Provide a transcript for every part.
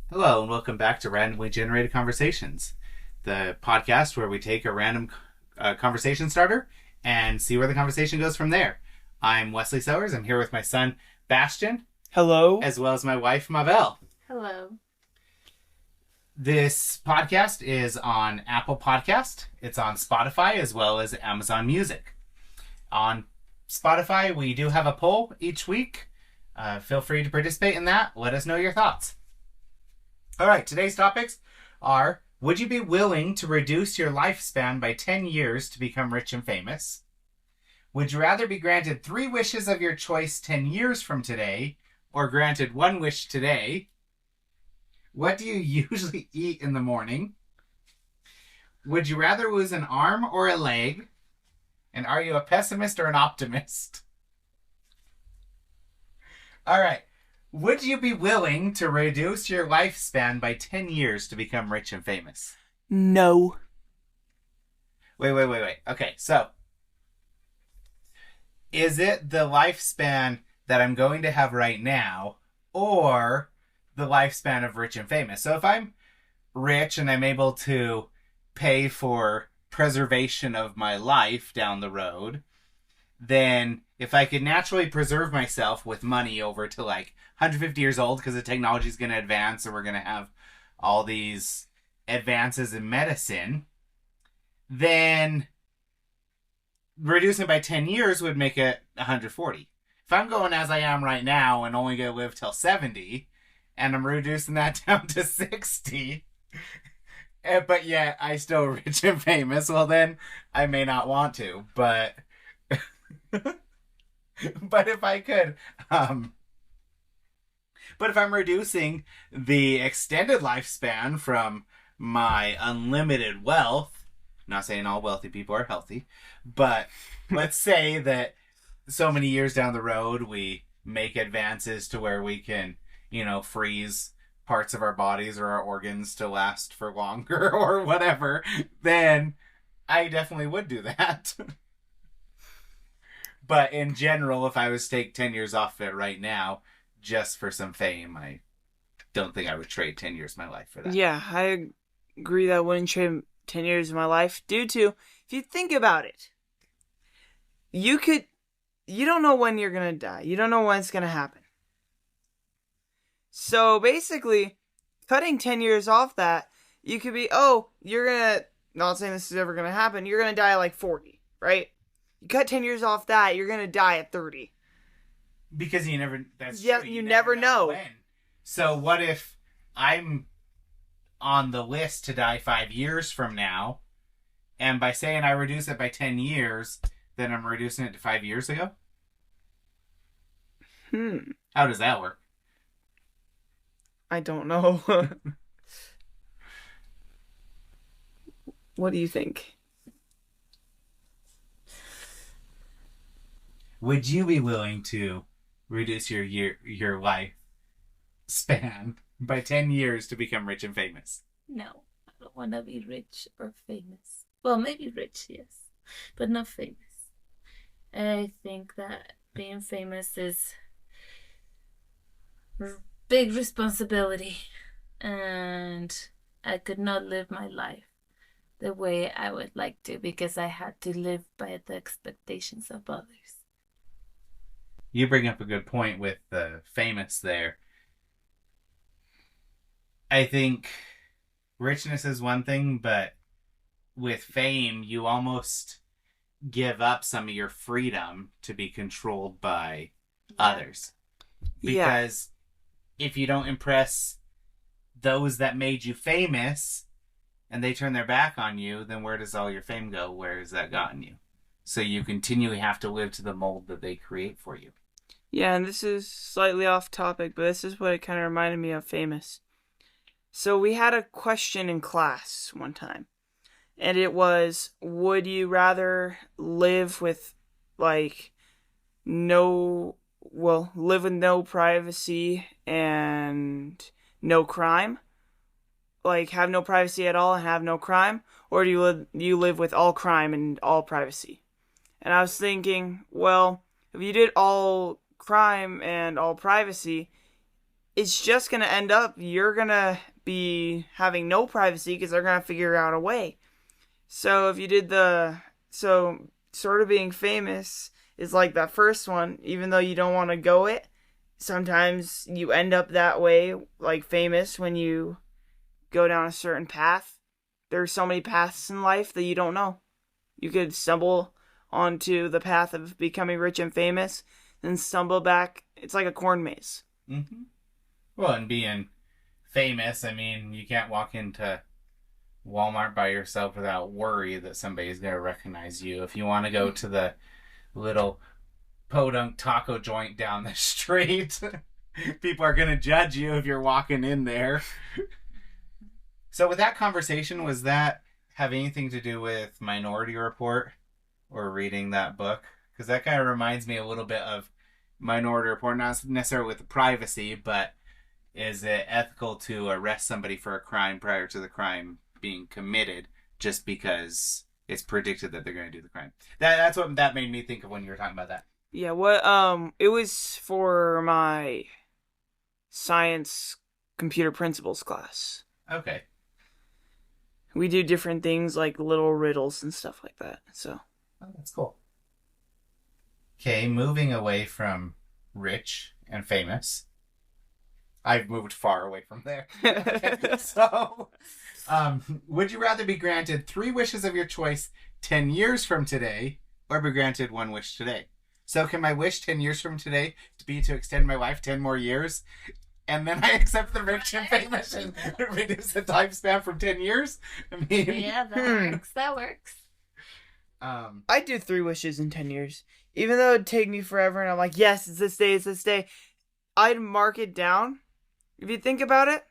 Hello, and welcome back to Randomly Generated Conversations, the podcast where we take a random conversation starter and see where the conversation goes from there. I'm Wesley Sowers. I'm here with my son, Bastian. Hello. As well as my wife, Mabel. Hello. This podcast is on Apple Podcast. It's on Spotify as well as Amazon Music. On Spotify, we do have a poll each week. Feel free to participate in that. Let us know your thoughts. All right, today's topics are: would you be willing to reduce your lifespan by 10 years to become rich and famous? Would you rather be granted 3 wishes of your choice 10 years from today, or granted 1 wish today? What do you usually eat in the morning? Would you rather lose an arm or a leg? And are you a pessimist or an optimist? All right. Would you be willing to reduce your lifespan by 10 years to become rich and famous? No. Wait. Okay, so is it the lifespan that I'm going to have right now or the lifespan of rich and famous? So if I'm rich and I'm able to pay for preservation of my life down the road, then if I could naturally preserve myself with money over to like 150 years old, because the technology is going to advance and we're going to have all these advances in medicine, then reducing by 10 years would make it 140. If I'm going as I am right now and only going to live till 70, and I'm reducing that down to 60, but yet I still rich and famous, well then I may not want to, but but if I could, but if I'm reducing the extended lifespan from my unlimited wealth, not saying all wealthy people are healthy, but let's say that so many years down the road we make advances to where we can, freeze parts of our bodies or our organs to last for longer or whatever, then I definitely would do that. But in general, if I was to take 10 years off it right now, just for some fame, I don't think I would trade 10 years of my life for that. Yeah, I agree that I wouldn't trade 10 years of my life due to, if you think about it, you don't know when you're going to die. You don't know when it's going to happen. So basically, cutting 10 years off that, you could be, not saying this is ever going to happen, you're going to die at like 40, right? You cut 10 years off that, you're going to die at 30. Because you never know. When. So what if I'm on the list to die 5 years from now, and by saying I reduce it by 10 years, then I'm reducing it to 5 years ago? How does that work? I don't know. What do you think? Would you be willing to reduce your life span by 10 years to become rich and famous? No, I don't want to be rich or famous. Well, maybe rich, yes, but not famous. I think that being famous is big responsibility, and I could not live my life the way I would like to because I had to live by the expectations of others. You bring up a good point with the famous there. I think richness is one thing, but with fame, you almost give up some of your freedom to be controlled by others. Because if you don't impress those that made you famous and they turn their back on you, then where does all your fame go? Where has that gotten you? So you continually have to live to the mold that they create for you. Yeah, and this is slightly off topic, but this is what it kind of reminded me of famous. So we had a question in class one time, and it was, would you rather live with, live with no privacy and no crime? Like, have no privacy at all and have no crime? Or do you live with all crime and all privacy? And I was thinking, well, if you did all crime and all privacy, it's just going to end up, you're going to be having no privacy because they're going to figure out a way. So if you did so sort of being famous is like that first one, even though you don't want to go it, sometimes you end up that way, like famous when you go down a certain path. There's so many paths in life that you don't know. You could stumble onto the path of becoming rich and famous, then stumble back. It's like a corn maze. Mm-hmm. Well, and being famous, I mean, you can't walk into Walmart by yourself without worry that somebody's going to recognize you. If you want to go to the little podunk taco joint down the street, people are going to judge you if you're walking in there. So with that conversation, was that have anything to do with Minority Report or reading that book? Because that kind of reminds me a little bit of Minority Report, not necessarily with the privacy, but is it ethical to arrest somebody for a crime prior to the crime being committed just because it's predicted that they're going to do the crime? That's what that made me think of when you were talking about that. Yeah, it was for my science computer principles class. Okay. We do different things like little riddles and stuff like that. So. Oh, that's cool. Okay, moving away from rich and famous. I've moved far away from there. So, would you rather be granted 3 wishes of your choice 10 years from today, or be granted 1 wish today? So can my wish 10 years from today be to extend my life 10 more years? And then I accept the rich and famous and reduce the time span from 10 years? I mean... Yeah, that works. That works. I'd do 3 wishes in 10 years. Even though it'd take me forever and I'm like, yes, it's this day, it's this day. I'd mark it down. If you think about it,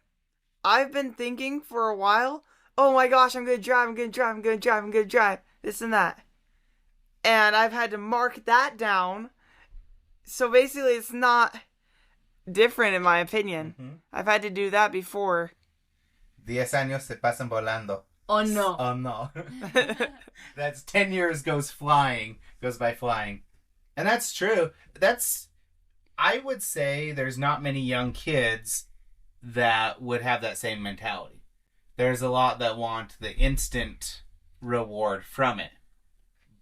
I've been thinking for a while, oh my gosh, I'm going to drive, this and that. And I've had to mark that down. So basically, it's not different in my opinion. Mm-hmm. I've had to do that before. 10 años se pasan volando. Oh no. Oh no. That's 10 years goes by flying. And that's true. I would say there's not many young kids that would have that same mentality. There's a lot that want the instant reward from it.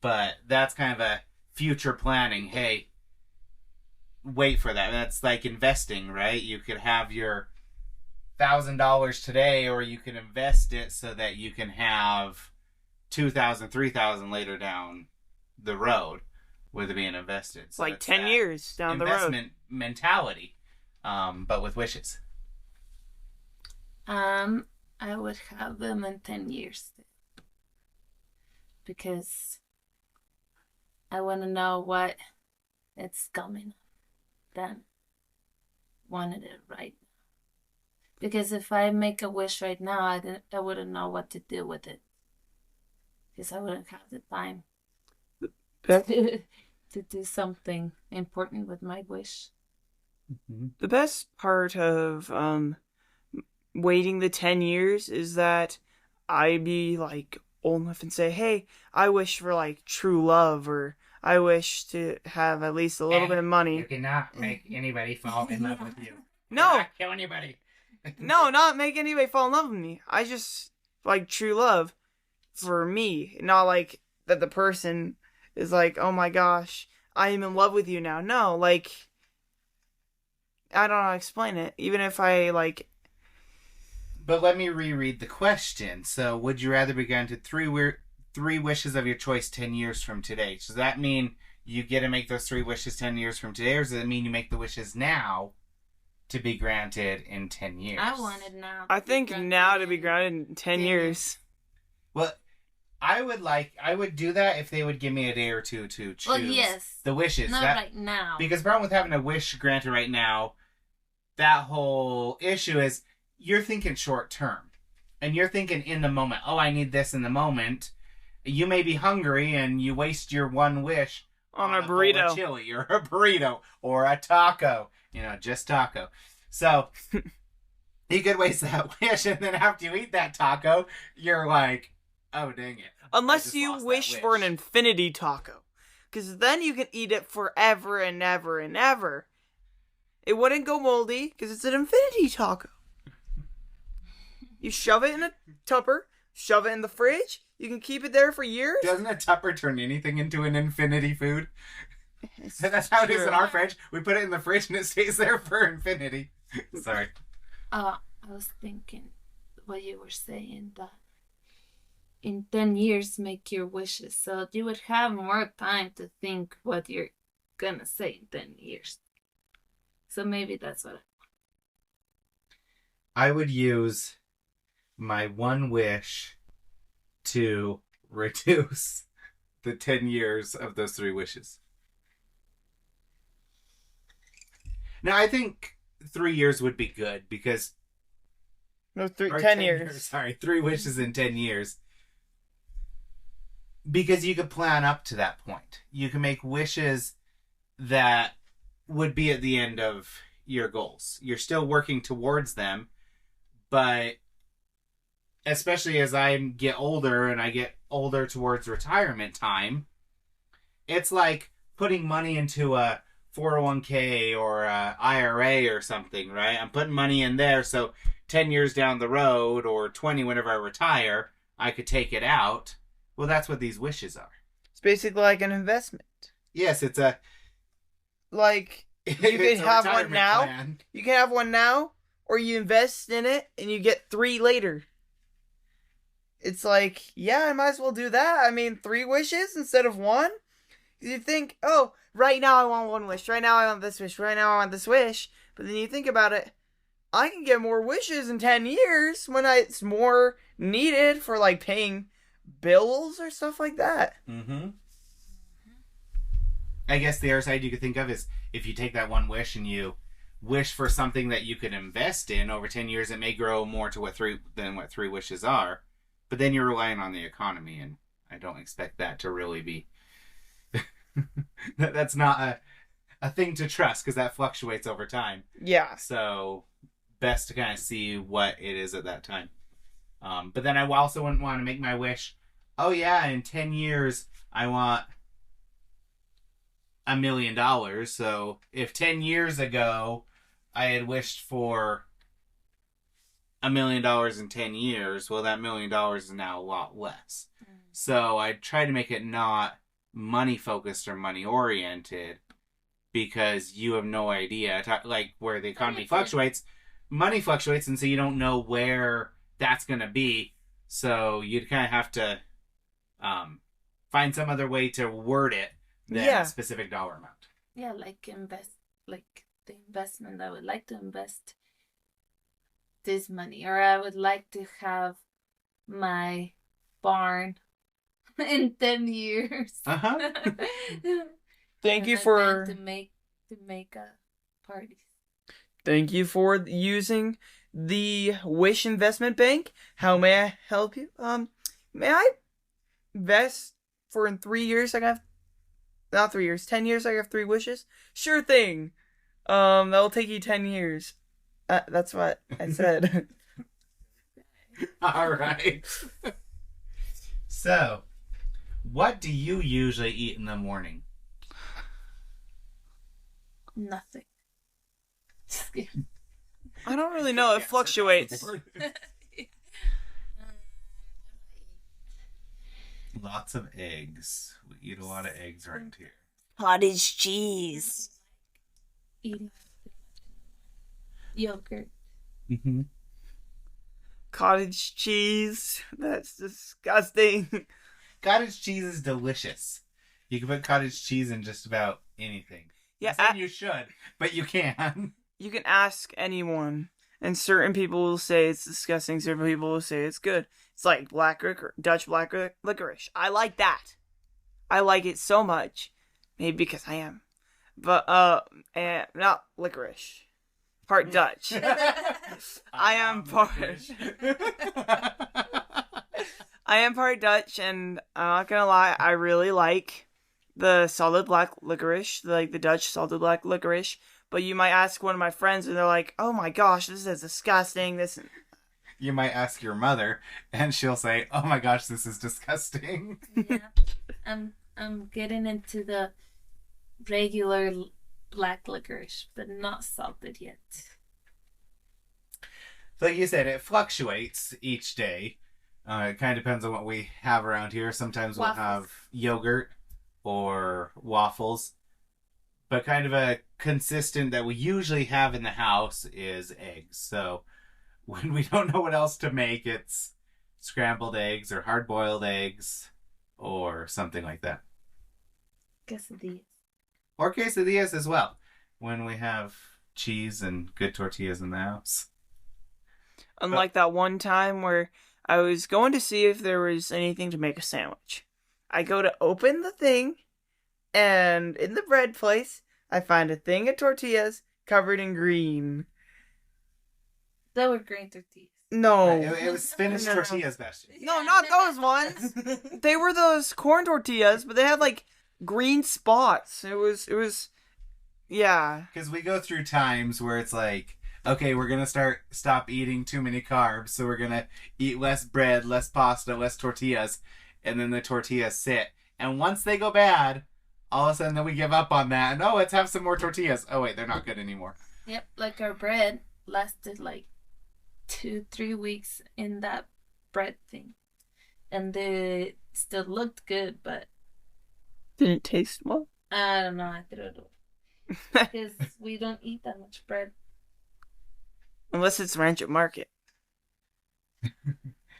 But that's kind of a future planning. Hey, wait for that. That's like investing, right? You could have your $1,000 today, or you can invest it so that you can have 2,000, 3,000 later down the road with it being invested. So like 10 years down the road. Investment mentality, but with wishes. I would have them in 10 years. Because I want to know what it's coming. Then wanted it right now. Because if I make a wish right now, I wouldn't know what to do with it. Because I wouldn't have the time to do something important with my wish. Mm-hmm. The best part of waiting the 10 years is that I'd be like old enough and say, hey, I wish for like true love, or I wish to have at least a little bit of money. You cannot make anybody fall in love with you. No. You cannot kill anybody. No, not make anybody fall in love with me. I just like true love for me. Not like that the person is like, oh my gosh, I am in love with you now. No, like, I don't know how to explain it. Even if I like... But let me reread the question. So, would you rather be granted 3 wishes of your choice 10 years from today? Does that mean you get to make those 3 wishes 10 years from today, or does it mean you make the wishes now to be granted in 10 years? I want it now. I think now to be granted in 10 years. Well, I would do that if they would give me a day or two to choose the wishes. Not right now. Because the problem with having a wish granted right now, that whole issue is you're thinking short term. And you're thinking in the moment, oh, I need this in the moment. You may be hungry and you waste your 1 wish on a burrito. Bowl of chili or a burrito or a taco. Just taco. So, you could waste that wish, and then after you eat that taco, you're like, oh, dang it. Unless you wish for an infinity taco. Because then you can eat it forever and ever and ever. It wouldn't go moldy because it's an infinity taco. You shove it in a Tupper, shove it in the fridge. You can keep it there for years. Doesn't a Tupper turn anything into an infinity food? That's how it is in our fridge. We put it in the fridge and it stays there for infinity. Sorry. I was thinking what you were saying, that in 10 years make your wishes, so you would have more time to think what you're gonna say in 10 years. So maybe that's what I would use my one wish to reduce the 10 years of those 3 wishes. Now, I think 3 years would be good because... No, 10 10 years. Sorry, 3 wishes in 10 years. Because you could plan up to that point. You can make wishes that would be at the end of your goals. You're still working towards them, but especially as I get older and I get older towards retirement time, it's like putting money into a 401k or a IRA or something, right? I'm putting money in there so 10 years down the road or 20 whenever I retire, I could take it out. Well, that's what these wishes are. It's basically like an investment. Yes, it's a... Like, you can have one now. Plan. You can have one now, or you invest in it and you get 3 later. It's like, yeah, I might as well do that. I mean, 3 wishes instead of 1. You think, oh, right now I want 1 wish. Right now I want this wish. Right now I want this wish. But then you think about it, I can get more wishes in 10 years when it's more needed for, like, paying bills or stuff like that. Mm-hmm. I guess the other side you could think of is if you take that 1 wish and you wish for something that you could invest in over 10 years, it may grow more to what 3 wishes are. But then you're relying on the economy, and I don't expect that to really be... That's not a thing to trust, because that fluctuates over time. Yeah. So, best to kind of see what it is at that time. But then I also wouldn't want to make my wish, oh yeah, in 10 years, I want $1 million. So, if 10 years ago, I had wished for $1 million in 10 years, well, that $1 million is now a lot less. So I try to make it not money focused or money oriented, because you have no idea, like where the economy fluctuates, money fluctuates, and so you don't know where that's going to be. So you'd kind of have to find some other way to word it than a specific dollar amount. Yeah, like the investment. I would like to invest this money, or I would like to have my barn in 10 years. Uh-huh. Thank you for to make a party. Thank you for using the Wish Investment Bank. How may I help you? May I invest for in 3 years? I got not 3 years, 10 years. I have 3 wishes. Sure thing. That will take you 10 years. That's what I said. All right. So, what do you usually eat in the morning? Nothing. I don't really know. It fluctuates. Lots of eggs. We eat a lot of eggs around here. Cottage cheese. Eating yogurt. Mm-hmm. Cottage cheese. That's disgusting. Cottage cheese is delicious. You can put cottage cheese in just about anything. Yeah, you should, but you can. You can ask anyone, and certain people will say it's disgusting. Certain people will say it's good. It's like Dutch black licorice. I like that. I like it so much. Maybe because I am, but not licorice. Part Dutch. I am part. I am part Dutch, and I'm not gonna lie. I really like the solid black licorice, like the Dutch solid black licorice. But you might ask one of my friends, and they're like, "Oh my gosh, this is disgusting." You might ask your mother, and she'll say, "Oh my gosh, this is disgusting." Yeah, I'm getting into the regular black licorice, but not salted yet. Like you said, it fluctuates each day. It kind of depends on what we have around here. Sometimes we'll have yogurt or waffles. But kind of a consistent that we usually have in the house is eggs. So when we don't know what else to make, it's scrambled eggs or hard-boiled eggs or something like that. Quesadillas. Or quesadillas as well, when we have cheese and good tortillas in the house. Unlike that one time where I was going to see if there was anything to make a sandwich. I go to open the thing, and in the bread place, I find a thing of tortillas covered in green. They were green tortillas. No. It was spinach tortillas, Bastion. No, not those ones. They were those corn tortillas, but they had like green spots. It was, yeah. Because we go through times where it's like, okay, we're going to stop eating too many carbs, so we're going to eat less bread, less pasta, less tortillas, and then the tortillas sit. And once they go bad, all of a sudden then we give up on that, and let's have some more tortillas. Oh wait, they're not good anymore. Yep, like our bread lasted like 2-3 weeks in that bread thing. And they still looked good, but Didn't taste well. I don't know, I threw it away. Because we don't eat that much bread. Unless it's Rancho Market.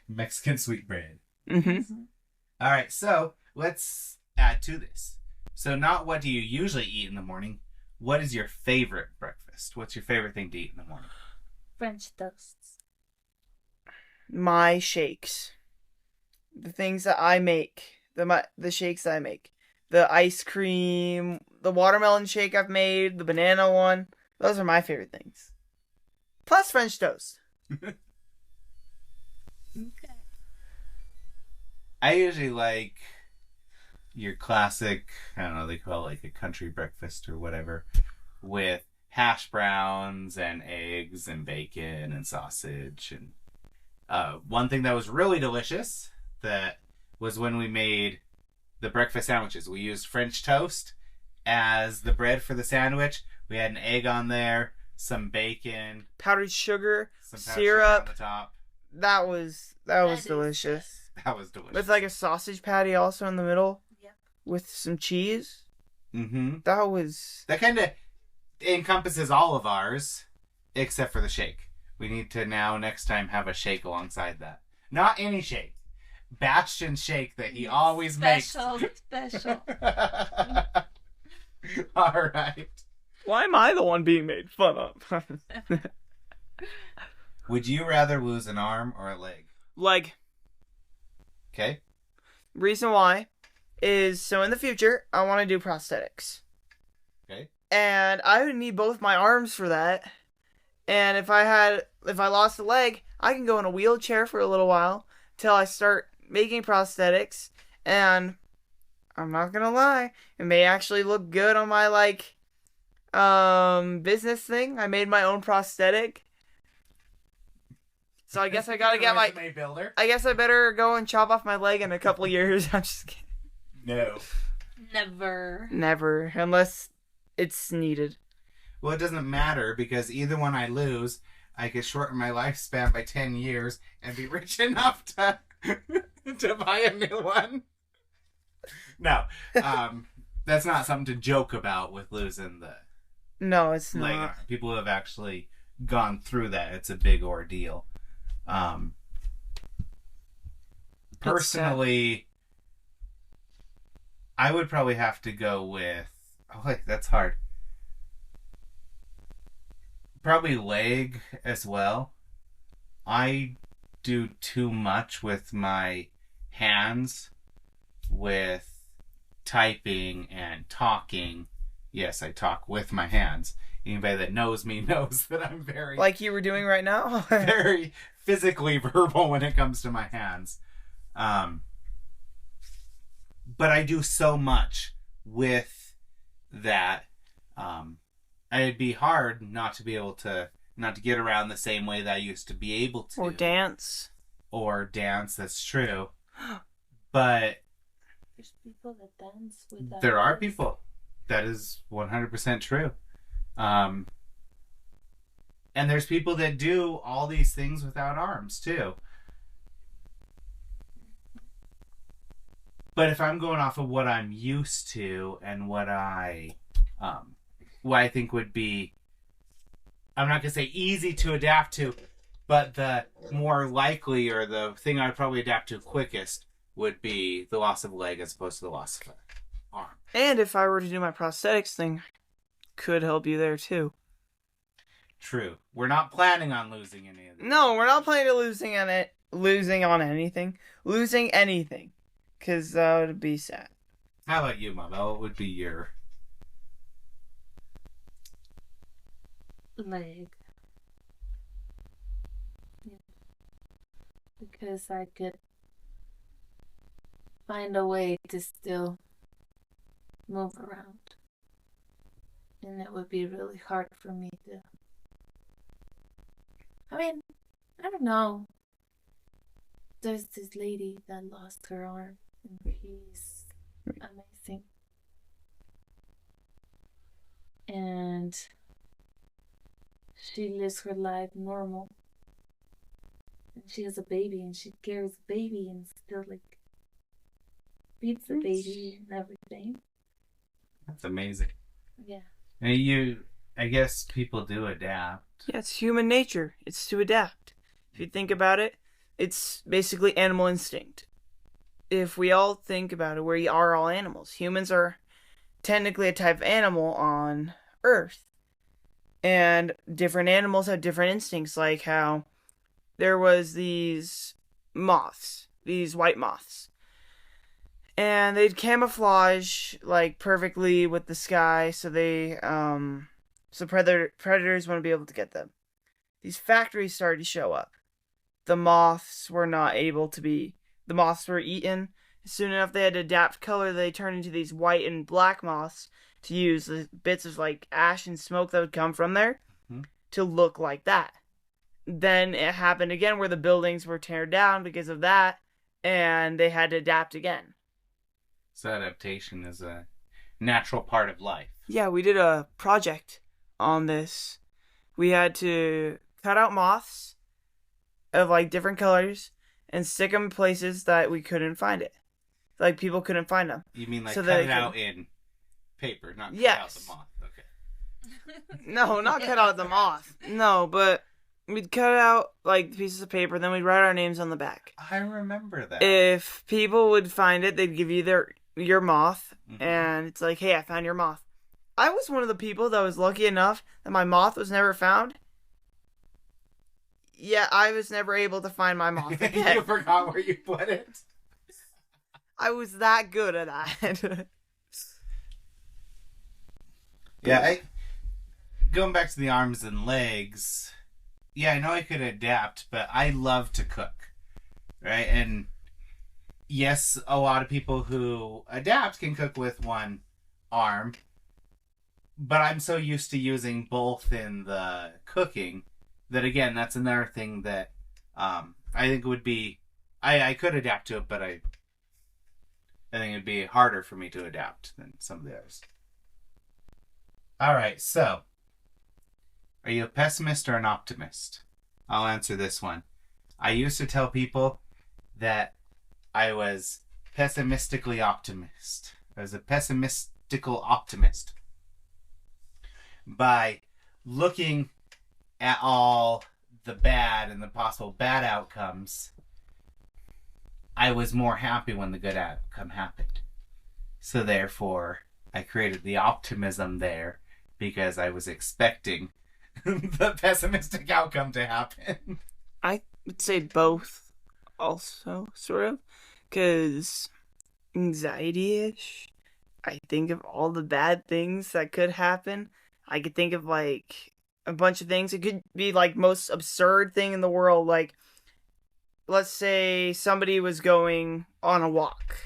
Mexican sweet bread. Mm-hmm. All right, so let's add to this. So not what do you usually eat in the morning. What is your favorite breakfast? What's your favorite thing to eat in the morning? French toasts. My shakes. The things that I make. The shakes I make. The ice cream, the watermelon shake I've made, the banana one. Those are my favorite things. Plus French toast. Okay. I usually like your classic, I don't know, they call it like a country breakfast or whatever, with hash browns and eggs and bacon and sausage. And one thing that was really delicious that was when we made the breakfast sandwiches. We used French toast as the bread for the sandwich. We had an egg on there, some bacon, Powdered sugar, some powdered sugar syrup. on the top. That was delicious. That was delicious. With like a sausage patty also in the middle. Yep. With some cheese. Mm-hmm. That kind of encompasses all of ours, except for the shake. We need to now, next time, have a shake alongside that. Not any shake. Bastion shake that he always makes. Special. All right. Why am I the one being made fun of? Would you rather lose an arm or a leg? Leg. Okay. Reason why is so in the future I want to do prosthetics. Okay. And I would need both my arms for that. And if I lost a leg, I can go in a wheelchair for a little while till I start making prosthetics. And I'm not gonna lie, it may actually look good on my business thing. I made my own prosthetic. So I guess I gotta get my builder. I guess I better go and chop off my leg in a couple years. I'm just kidding. No. Never. Unless it's needed. Well, it doesn't matter because either one I lose, I could shorten my lifespan by 10 years and be rich enough to to buy a new one. No. That's not something to joke about with losing the No, it's leg. not. People who have actually gone through that, it's a big ordeal. Personally, I would probably have to go with... Oh, wait, that's hard. Probably leg as well. I do too much with my hands with typing and talking. Yes, I talk with my hands. Anybody that knows me knows that I'm very... Like you were doing right now? very physically verbal when it comes to my hands. But I do so much with that. It'd be hard not to be able to, not to get around the same way that I used to be able to. Or dance. That's true. But there's people that dance with that. there are people. That is 100% true. And there's people that do all these things without arms too. But if I'm going off of what I'm used to and what I think would be, I'm not gonna say easy to adapt to, but the more likely or the thing I'd probably adapt to quickest would be the loss of a leg as opposed to the loss of an arm. And if I were to do my prosthetics thing, could help you there too. True. We're not planning on losing any of this. No, we're not planning on losing anything. Losing anything. Because that would be sad. How about you, Mabel? What would be your... leg? Yeah. Because I could find a way to still move around. And it would be really hard for me to... I mean, I don't know. There's this lady that lost her arm, and she's amazing. And she lives her life normal. And she has a baby, and she carries a baby, and still, like, feeds the baby and everything. That's amazing. Yeah. And I guess people do adapt. Yeah, it's human nature. It's to adapt. If you think about it, it's basically animal instinct. If we all think about it, we are all animals. Humans are technically a type of animal on Earth. And different animals have different instincts, like how there was these moths, these white moths. And they'd camouflage like perfectly with the sky, so predators wouldn't be able to get them. These factories started to show up. The moths were eaten. Soon enough, they had to adapt color. They turned into these white and black moths to use the bits of like ash and smoke that would come from there to look like that. Then it happened again where the buildings were torn down because of that, and they had to adapt again. So adaptation is a natural part of life. Yeah, we did a project on this. We had to cut out moths of like different colors and stick them in places that we couldn't find it. Like people couldn't find them. You mean like cut it out in paper, not cut out the moth? Okay. No, not cut out the moth. No, but we'd cut out like pieces of paper, then we'd write our names on the back. I remember that. If people would find it, they'd give you your moth, and it's like, hey, I found your moth. I was one of the people that was lucky enough that my moth was never found. Yeah, I was never able to find my moth again. You forgot where you put it? I was that good at that. Yeah, going back to the arms and legs, yeah, I know I could adapt, but I love to cook, right? And yes, a lot of people who adapt can cook with one arm, but I'm so used to using both in the cooking that, again, that's another thing that I think would be... I could adapt to it, but I think it'd be harder for me to adapt than some of the others. Alright, so, are you a pessimist or an optimist? I'll answer this one. I used to tell people that I was pessimistically optimist. I was a pessimistical optimist. By looking at all the bad and the possible bad outcomes, I was more happy when the good outcome happened. So therefore, I created the optimism there because I was expecting the pessimistic outcome to happen. I would say both also, sort of, because anxiety-ish, I think of all the bad things that could happen. I could think of, like, a bunch of things. It could be, like, most absurd thing in the world, like, let's say somebody was going on a walk,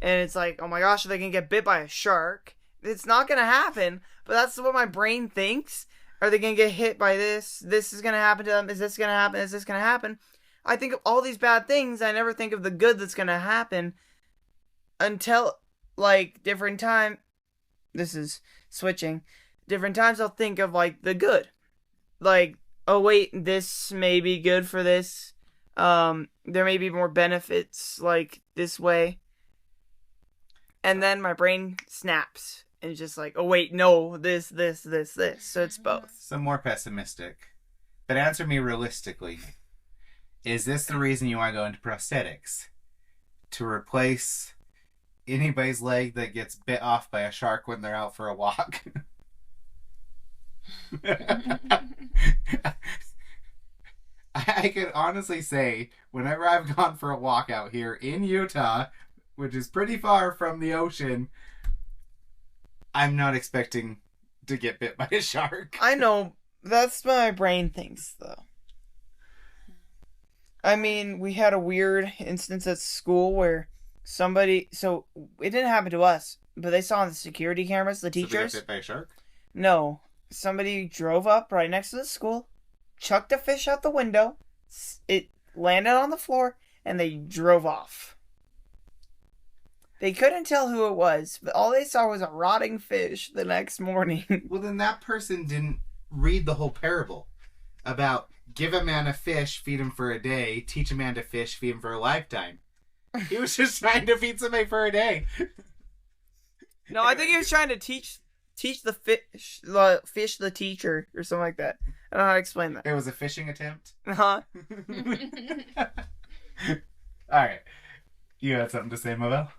and it's like, oh my gosh, are they gonna get bit by a shark? It's not gonna happen, but that's what my brain thinks. Are they gonna get hit by this? This is gonna happen to them. Is this gonna happen? Is this gonna happen? I think of all these bad things. I never think of the good that's gonna happen until, like, different time. this is switching. Different times I'll think of like the good. Like, oh wait, this may be good for this. There may be more benefits like this way. And then my brain snaps and it's just like, oh wait, no, this. So it's both. Some more pessimistic. But answer me realistically. Is this the reason you want to go into prosthetics? To replace anybody's leg that gets bit off by a shark when they're out for a walk? I can honestly say, whenever I've gone for a walk out here in Utah, which is pretty far from the ocean, I'm not expecting to get bit by a shark. I know. That's what my brain thinks, though. I mean, we had a weird instance at school where somebody... So, it didn't happen to us, but they saw on the security cameras, the teachers... So they got bit by a shark? No. Somebody drove up right next to the school, chucked a fish out the window, it landed on the floor, and they drove off. They couldn't tell who it was, but all they saw was a rotting fish the next morning. Well, then that person didn't read the whole parable about give a man a fish, feed him for a day, teach a man to fish, feed him for a lifetime. He was just trying to feed somebody for a day. No, I think he was trying to teach the fish the teacher or something like that. I don't know how to explain that. It was a fishing attempt? Uh-huh. Alright. You had something to say, Mabel?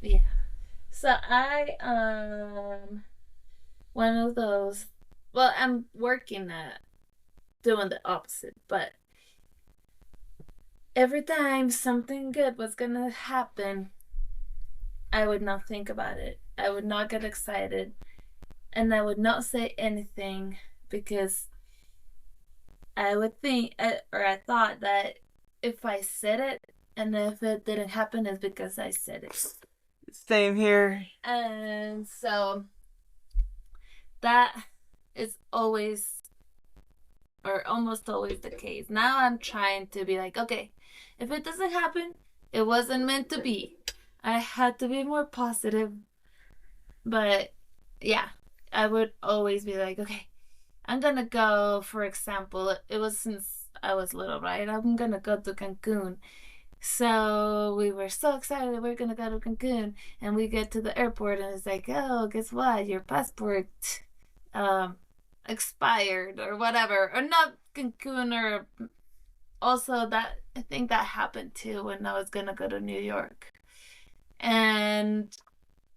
Yeah. So I one of those, well, I'm working at doing the opposite, but every time something good was gonna happen, I would not think about it. I would not get excited, and I would not say anything because I would think, or I thought that if I said it and if it didn't happen, it's because I said it. Same here. And so that is always, or almost always, the case. Now I'm trying to be like, okay, if it doesn't happen, it wasn't meant to be. I had to be more positive. But yeah, I would always be like, okay, I'm gonna go, for example, it was since I was little, right? I'm gonna go to Cancun. So we were so excited that we're gonna go to Cancun, and we get to the airport and it's like, oh, guess what? Your passport expired or whatever. Or not Cancun, or also that, I think that happened too when I was gonna go to New York. And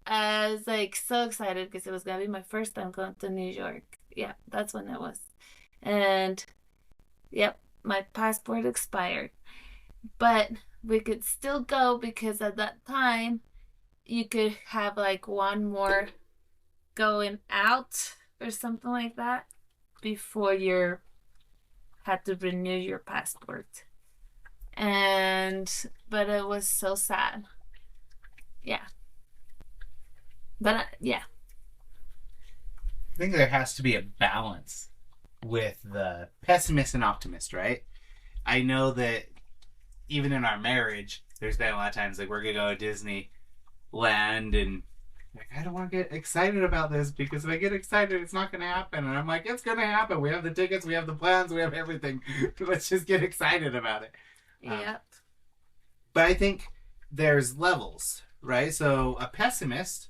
I was like so excited because it was gonna be my first time going to New York. Yeah, that's when it was. And yep, my passport expired. But we could still go because at that time you could have like one more going out or something like that before you had to renew your passport. But it was so sad. Yeah. But yeah. I think there has to be a balance with the pessimist and optimist, right? I know that even in our marriage, there's been a lot of times like we're gonna go to Disneyland and like, I don't want to get excited about this because if I get excited, it's not gonna happen. And I'm like, it's gonna happen. We have the tickets, we have the plans, we have everything. Let's just get excited about it. Yep. But I think there's levels, right? So a pessimist,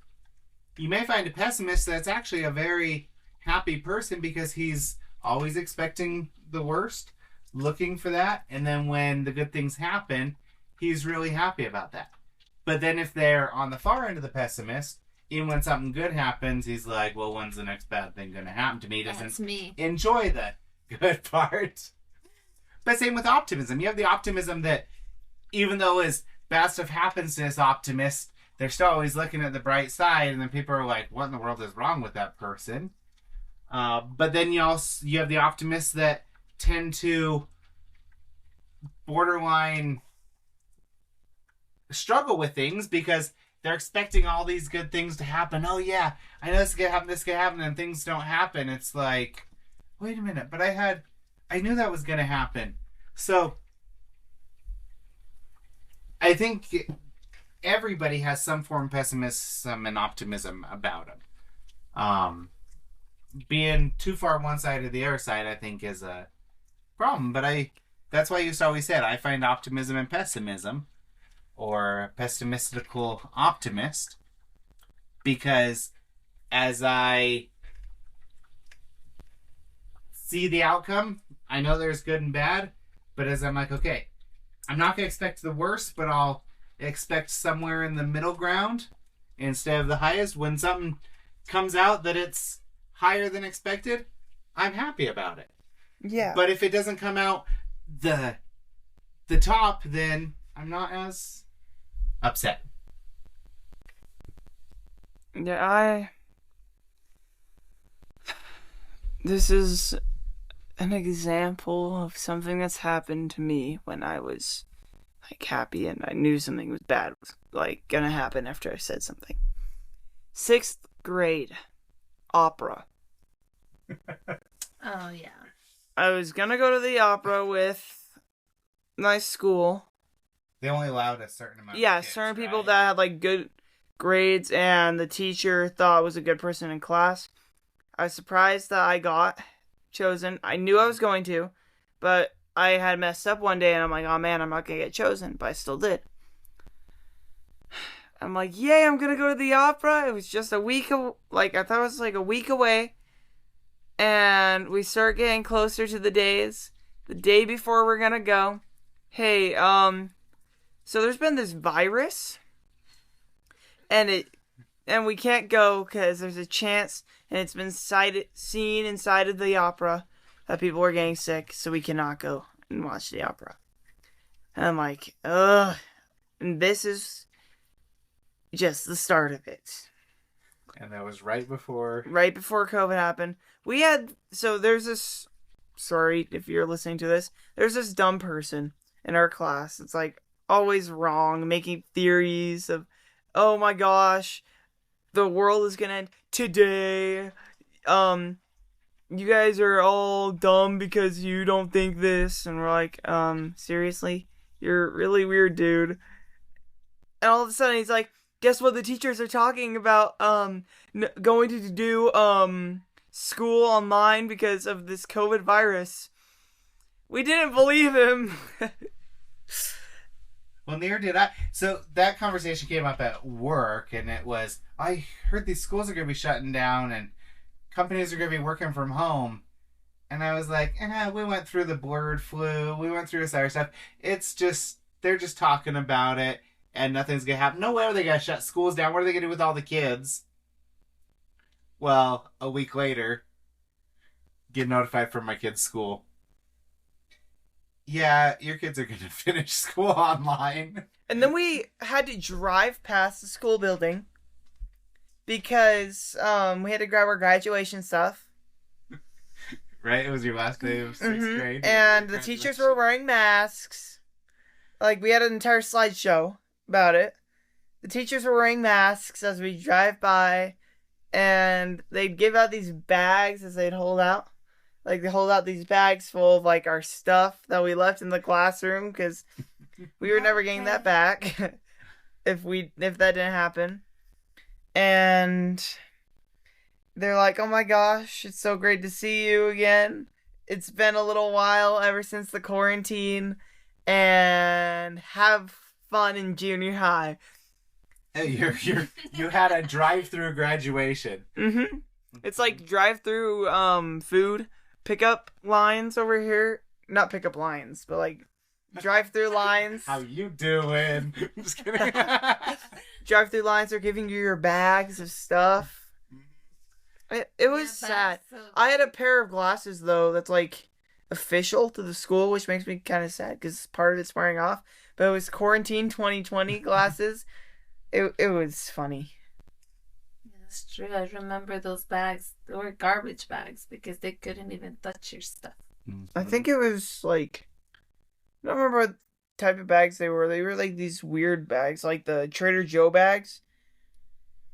you may find a pessimist that's actually a very happy person because he's always expecting the worst, looking for that, and then when the good things happen, he's really happy about that. But then if they're on the far end of the pessimist, even when something good happens, he's like, well, when's the next bad thing going to happen to me? He doesn't enjoy the good part. But same with optimism. You have the optimism that even though as bad stuff happens to this optimist, they're still always looking at the bright side, and then people are like, what in the world is wrong with that person? But then you have the optimists that tend to borderline struggle with things because they're expecting all these good things to happen. Oh yeah, I know this could happen, and things don't happen. It's like, wait a minute, but I knew that was going to happen. So I think everybody has some form of pessimism and optimism about them. Being too far one side or the other side, I think, is a problem. But that's why you always said I find optimism and pessimism, or pessimistical optimist, because as I see the outcome, I know there's good and bad, but as I'm like, okay, I'm not going to expect the worst, but I'll expect somewhere in the middle ground instead of the highest. When something comes out that it's higher than expected, I'm happy about it. Yeah. But if it doesn't come out the top, then I'm not as upset. Yeah, this is an example of something that's happened to me when I was like happy and I knew something was bad was like gonna happen after I said something. 6th grade opera. Oh, yeah. I was gonna go to the opera with my school. They only allowed a certain amount Yeah, of kids, certain people right? that had like good grades and the teacher thought was a good person in class. I was surprised that I got chosen. I knew I was going to, but I had messed up one day and I'm like, oh man, I'm not gonna get chosen, but I still did. I'm like, yay, I'm gonna go to the opera. It was just a week, I thought it was like a week away. And we start getting closer to the days. The day before we're gonna go, hey, so there's been this virus, and we can't go because there's a chance, and it's been seen inside of the opera that people are getting sick, so we cannot go and watch the opera. And I'm like, ugh. And this is just the start of it. And that was right before COVID happened. There's this, sorry if you're listening to this, there's this dumb person in our class. It's like always wrong, making theories of, oh my gosh, the world is gonna end today. You guys are all dumb because you don't think this. And we're like, seriously? You're a really weird dude. And all of a sudden he's like, guess what the teachers are talking about, going to do, school online because of this COVID virus. We didn't believe him. Well, neither did I. So that conversation came up at work, and it was, I heard these schools are going to be shutting down and companies are going to be working from home. And I was like, we went through the bird flu. We went through this other stuff. It's just, they're just talking about it and nothing's going to happen. No way are they going to shut schools down. What are they going to do with all the kids? Well, a week later, get notified from my kid's school. Yeah, your kids are going to finish school online. And then we had to drive past the school building because we had to grab our graduation stuff. Right? It was your last day of 6th grade. And the teachers were wearing masks. Like, we had an entire slideshow about it. The teachers were wearing masks as we drive by. And they'd give out these bags as they'd hold out. Like, they hold out these bags full of, like, our stuff that we left in the classroom. Because we were never getting that back. if that didn't happen. And they're like, oh my gosh, it's so great to see you again. It's been a little while ever since the quarantine. And have fun in junior high. Hey, you had a drive-through graduation. Mm-hmm. It's like drive-through food pickup lines over here. Not pickup lines, but like drive-through lines. How you doing? I'm just kidding. Drive-through lines are giving you your bags of stuff. It was sad. I had a pair of glasses though that's like official to the school, which makes me kind of sad because part of it's wearing off. But it was quarantine 2020 glasses. It was funny. Yeah, that's true. I remember those bags. They were garbage bags because they couldn't even touch your stuff. I think it was like, I don't remember what type of bags they were. They were like these weird bags, like the Trader Joe bags.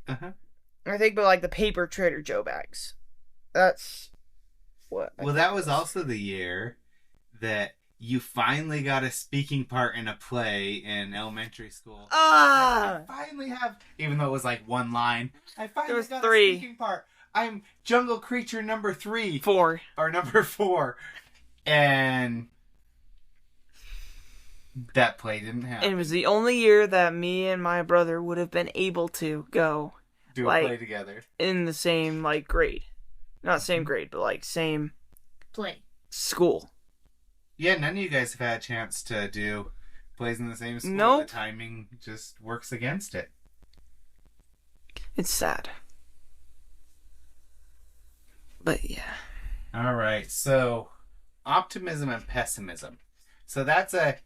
Uh-huh. I think, but like the paper Trader Joe bags. That's what. Well, that was also the year that you finally got a speaking part in a play in elementary school. Ah! I finally have, even though it was like one line, I There finally was got 3. a speaking part. I'm jungle creature number 3. 4. Or number 4. And that play didn't happen. And it was the only year that me and my brother would have been able to go Do a play together. In the same, like, grade. Not same grade, but, like, same Play. school. Yeah, none of you guys have had a chance to do plays in the same school. Nope. The timing just works against it. It's sad. But, yeah. All right, so optimism and pessimism. So that's an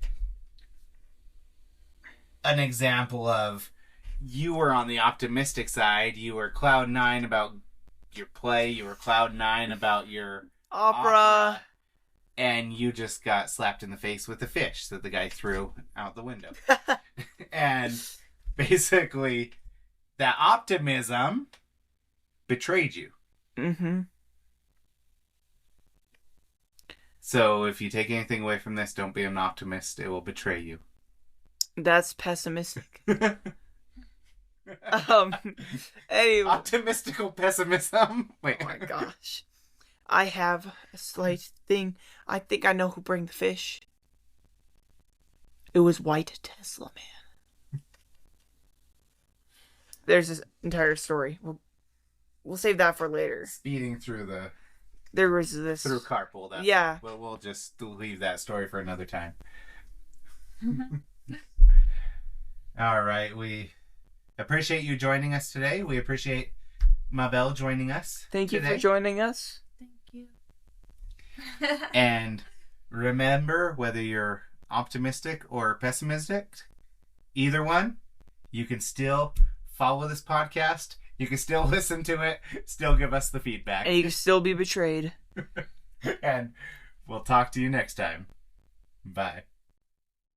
example of you were on the optimistic side. You were cloud 9 about your play. You were cloud 9 about your Opera. And you just got slapped in the face with a fish that the guy threw out the window. And basically, that optimism betrayed you. Mm-hmm. So if you take anything away from this, don't be an optimist. It will betray you. That's pessimistic. Anyway. Optimistical pessimism. Wait. Oh my gosh. I have a slight thing. I think I know who bring the fish. It was White Tesla Man. There's this entire story. We'll save that for later. Speeding through There was this through carpool. That's Yeah. Well, we'll just leave that story for another time. All right. We appreciate you joining us today. We appreciate Mabel joining us. Thank you today. for joining us. Thank you. And remember, whether you're optimistic or pessimistic, either one, you can still follow this podcast. You can still listen to it, still give us the feedback. And you can still be betrayed. And we'll talk to you next time. Bye.